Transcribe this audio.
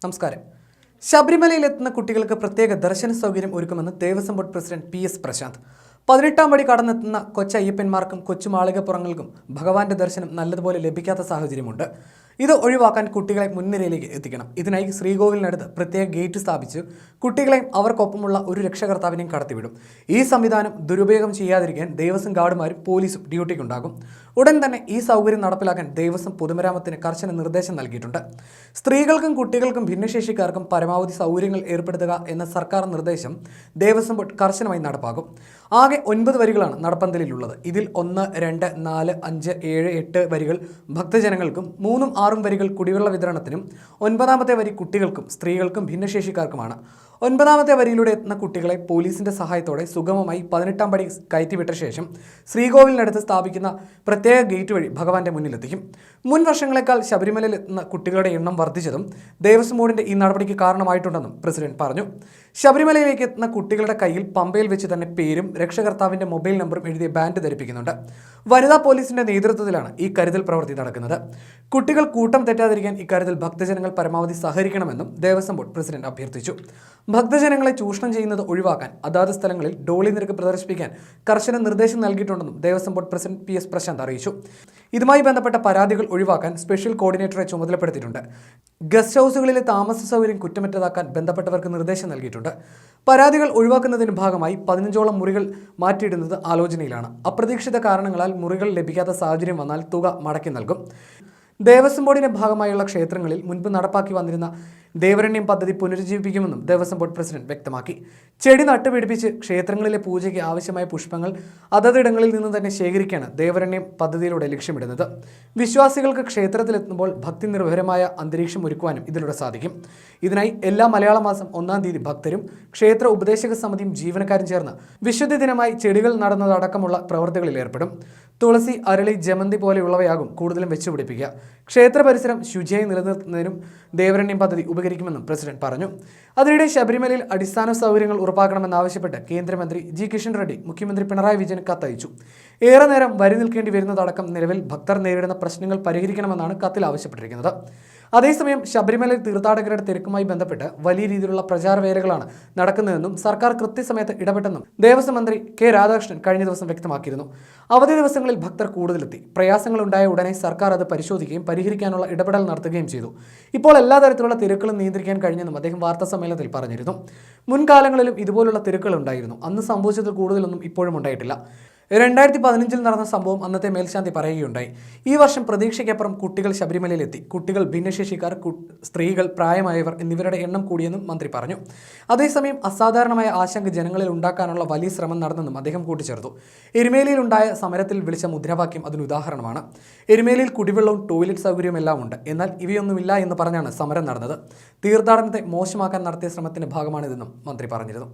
നമസ്കാരം. ശബരിമലയിലെത്തുന്ന കുട്ടികൾക്ക് പ്രത്യേക ദർശന സൗകര്യം ഒരുക്കുമെന്ന് Devaswom board president PS Prashanth. 18-ാം പടി കടന്നെത്തുന്ന കൊച്ചയ്യപ്പന്മാർക്കും കൊച്ചുമാളികപ്പുറങ്ങൾക്കും ഭഗവാന്റെ ദർശനം നല്ലതുപോലെ ലഭിക്കാത്ത സാഹചര്യമുണ്ട്. ഇത് ഒഴിവാക്കാൻ കുട്ടികളെ മുൻനിരയിലേക്ക് എത്തിക്കണം. ഇതിനായി ശ്രീകോവിലിനടുത്ത് പ്രത്യേക ഗേറ്റ് സ്ഥാപിച്ച് കുട്ടികളെയും അവർക്കൊപ്പമുള്ള ഒരു രക്ഷകർത്താവിനെയും കടത്തിവിടും. ഈ സംവിധാനം ദുരുപയോഗം ചെയ്യാതിരിക്കാൻ ദേവസ്വം ഗാർഡുമാരും പോലീസും ഡ്യൂട്ടിക്കുണ്ടാകും. ഉടൻ തന്നെ ഈ സൗകര്യം നടപ്പിലാക്കാൻ ദേവസ്വം പൊതുമരാമത്തിന് കർശന നിർദ്ദേശം നൽകിയിട്ടുണ്ട്. സ്ത്രീകൾക്കും കുട്ടികൾക്കും ഭിന്നശേഷിക്കാർക്കും പരമാവധി സൗകര്യങ്ങൾ ഏർപ്പെടുത്തുക എന്ന സർക്കാർ നിർദ്ദേശം ദേവസ്വം ബോർഡ് കർശനമായി നടപ്പാക്കും. ആകെ 9 വരികളാണ് നടപ്പന്തലിലുള്ളത്. ഇതിൽ 1, 2, 4, 5, 7, 8 വരികൾ ഭക്തജനങ്ങൾക്കും 3, 6 വരികൾ കുടിവെള്ള വിതരണത്തിനും 9-ാമത്തെ വരി കുട്ടികൾക്കും സ്ത്രീകൾക്കും ഭിന്നശേഷിക്കാർക്കുമാണ്. 9-ാമത്തെ വരിയിലൂടെ എത്തുന്ന കുട്ടികളെ പോലീസിന്റെ സഹായത്തോടെ സുഗമമായി 18-ാം പടി കയറ്റിവിട്ട ശേഷം ശ്രീകോവിലിനടുത്ത് സ്ഥാപിക്കുന്ന പ്രത്യേക ഗേറ്റ് വഴി ഭഗവാന്റെ മുന്നിലെത്തിക്കും. മുൻ വർഷങ്ങളെക്കാൾ ശബരിമലയിൽ എത്തുന്ന കുട്ടികളുടെ എണ്ണം വർദ്ധിച്ചതും ദേവസ്വം ബോർഡിന്റെ ഈ നടപടിക്ക് കാരണമായിട്ടുണ്ടെന്നും പ്രസിഡന്റ് പറഞ്ഞു. ശബരിമലയിലേക്ക് എത്തുന്ന കുട്ടികളുടെ കയ്യിൽ പമ്പയിൽ വെച്ച് തന്നെ പേരും രക്ഷകർത്താവിന്റെ മൊബൈൽ നമ്പറും എഴുതിയ ബാൻഡ് ധരിപ്പിക്കുന്നുണ്ട്. വനിതാ പോലീസിന്റെ നേതൃത്വത്തിലാണ് ഈ കരുതൽ പ്രവൃത്തി നടക്കുന്നത്. കുട്ടികൾ കൂട്ടം തെറ്റാതിരിക്കാൻ ഇക്കാര്യത്തിൽ ഭക്തജനങ്ങൾ പരമാവധി സഹകരിക്കണമെന്നും ദേവസ്വം ബോർഡ് പ്രസിഡന്റ് അഭ്യർത്ഥിച്ചു. ഭക്തജനങ്ങളെ ചൂഷണം ചെയ്യുന്നത് ഒഴിവാക്കാൻ അതാത് സ്ഥലങ്ങളിൽ ഡോളി നിരക്ക് പ്രദർശിപ്പിക്കാൻ കർശന നിർദ്ദേശം നൽകിയിട്ടുണ്ടെന്നും Devaswom board president PS Prashanth അറിയിച്ചു. ഇതുമായി ബന്ധപ്പെട്ട പരാതികൾ ഒഴിവാക്കാൻ സ്പെഷ്യൽ കോർഡിനേറ്ററെ ചുമതലപ്പെടുത്തിയിട്ടുണ്ട്. ഗസ്റ്റ് ഹൗസുകളിലെ താമസ സൗകര്യം കുറ്റമറ്റതാക്കാൻ ബന്ധപ്പെട്ടവർക്ക് നിർദ്ദേശം നൽകിയിട്ടുണ്ട്. പരാതികൾ ഒഴിവാക്കുന്നതിന് ഭാഗമായി 15ഓളം മുറികൾ മാറ്റിയിടുന്നത് ആലോചനയിലാണ്. അപ്രതീക്ഷിത കാരണങ്ങളാൽ മുറികൾ ലഭിക്കാത്ത സാഹചര്യം വന്നാൽ തുക മടക്കി നൽകും. ദേവസ്വം ബോർഡിന്റെ ഭാഗമായുള്ള ക്ഷേത്രങ്ങളിൽ മുൻപ് നടപ്പാക്കി വന്നിരുന്ന ദേവരണ്യം പദ്ധതി പുനരുജ്ജീവിപ്പിക്കുമെന്നും ദേവസ്വം ബോർഡ് പ്രസിഡന്റ് വ്യക്തമാക്കി. ചെടി നട്ടുപിടിപ്പിച്ച് ക്ഷേത്രങ്ങളിലെ പൂജയ്ക്ക് ആവശ്യമായ പുഷ്പങ്ങൾ അതതിടങ്ങളിൽ നിന്ന് തന്നെ ശേഖരിക്കാണ് ദേവരണ്യം പദ്ധതിയിലൂടെ ലക്ഷ്യമിടുന്നത്. വിശ്വാസികൾക്ക് ക്ഷേത്രത്തിലെത്തുമ്പോൾ ഭക്തി നിർഭരമായ അന്തരീക്ഷം ഒരുക്കുവാനും ഇതിലൂടെ സാധിക്കും. ഇതിനായി എല്ലാ മലയാള മാസം 1-ാം തീയതി ഭക്തരും ക്ഷേത്ര ഉപദേശക സമിതിയും ജീവനക്കാരും ചേർന്ന് വിശുദ്ധ ദിനമായി ചെടികൾ നടന്നതടക്കമുള്ള പ്രവൃത്തികളിൽ ഏർപ്പെടും. തുളസി, അരളി, ജമന്തി പോലെയുള്ളവയാകും കൂടുതലും വെച്ചുപിടിപ്പിക്കുക. ക്ഷേത്ര പരിസരം ശുചിയായി നിലനിർത്തുന്നതിനും ദേവരണ്യം പദ്ധതി ഉപകരിക്കുമെന്നും പ്രസിഡന്റ് പറഞ്ഞു. അതിനിടെ ശബരിമലയിൽ അടിസ്ഥാന സൗകര്യങ്ങൾ ഉറപ്പാക്കണമെന്നാവശ്യപ്പെട്ട് കേന്ദ്രമന്ത്രി G. കിഷൻ റെഡ്ഡി മുഖ്യമന്ത്രി പിണറായി വിജയന് കത്തയച്ചു. ഏറെ നേരം വരി നിൽക്കേണ്ടി വരുന്നതടക്കം നിലവിൽ ഭക്തർ നേരിടുന്ന പ്രശ്നങ്ങൾ പരിഹരിക്കണമെന്നാണ് കത്തിൽ ആവശ്യപ്പെട്ടിരിക്കുന്നത്. അതേസമയം ശബരിമലയിൽ തീർത്ഥാടകരുടെ തിരക്കുമായി ബന്ധപ്പെട്ട് വലിയ രീതിയിലുള്ള പ്രചാരവേലകളാണ് നടക്കുന്നതെന്നും സർക്കാർ കൃത്യസമയത്ത് ഇടപെട്ടെന്നും ദേവസ്വം മന്ത്രി K. രാധാകൃഷ്ണൻ കഴിഞ്ഞ ദിവസം വ്യക്തമാക്കിയിരുന്നു. അവധി ദിവസങ്ങളിൽ ഭക്തർ കൂടുതലെത്തി. പ്രയാസങ്ങൾ ഉണ്ടായ ഉടനെ സർക്കാർ അത് പരിശോധിക്കുകയും പരിഹരിക്കാനുള്ള ഇടപെടൽ നടത്തുകയും ചെയ്തു. ഇപ്പോൾ എല്ലാ തരത്തിലുള്ള തിരക്കുകളും നിയന്ത്രിക്കാൻ കഴിഞ്ഞെന്നും അദ്ദേഹം വാർത്താ സമ്മേളനത്തിൽ പറഞ്ഞിരുന്നു. മുൻകാലങ്ങളിലും ഇതുപോലുള്ള തിരക്കുകൾ ഉണ്ടായിരുന്നു. അന്ന് സംഭവിച്ചതിൽ കൂടുതലൊന്നും ഇപ്പോഴും ഉണ്ടായിട്ടില്ല. 2015-ൽ നടന്ന സംഭവം അന്നത്തെ മേൽശാന്തി പറയുകയുണ്ടായി. ഈ വർഷം പ്രതീക്ഷയ്ക്കപ്പുറം കുട്ടികൾ ശബരിമലയിലെത്തി. കുട്ടികൾ, ഭിന്നശേഷിക്കാർ, സ്ത്രീകൾ, പ്രായമായവർ എന്നിവരുടെ എണ്ണം കൂടിയെന്നും മന്ത്രി പറഞ്ഞു. അതേസമയം അസാധാരണമായ ആശങ്ക ജനങ്ങളിൽ ഉണ്ടാക്കാനുള്ള വലിയ ശ്രമം നടന്നെന്നും അദ്ദേഹം കൂട്ടിച്ചേർത്തു. എരുമേലിയിലുണ്ടായ സമരത്തിൽ വിളിച്ച മുദ്രാവാക്യം അതിന് ഉദാഹരണമാണ്. എരുമേലിയിൽ കുടിവെള്ളവും ടോയ്ലറ്റ് സൗകര്യവും എല്ലാം ഉണ്ട്, എന്നാൽ ഇവയൊന്നുമില്ല എന്ന് പറഞ്ഞാണ് സമരം നടന്നത്. തീർത്ഥാടനത്തെ മോശമാക്കാൻ നടത്തിയ ശ്രമത്തിന്റെ ഭാഗമാണിതെന്നും മന്ത്രി പറഞ്ഞിരുന്നു.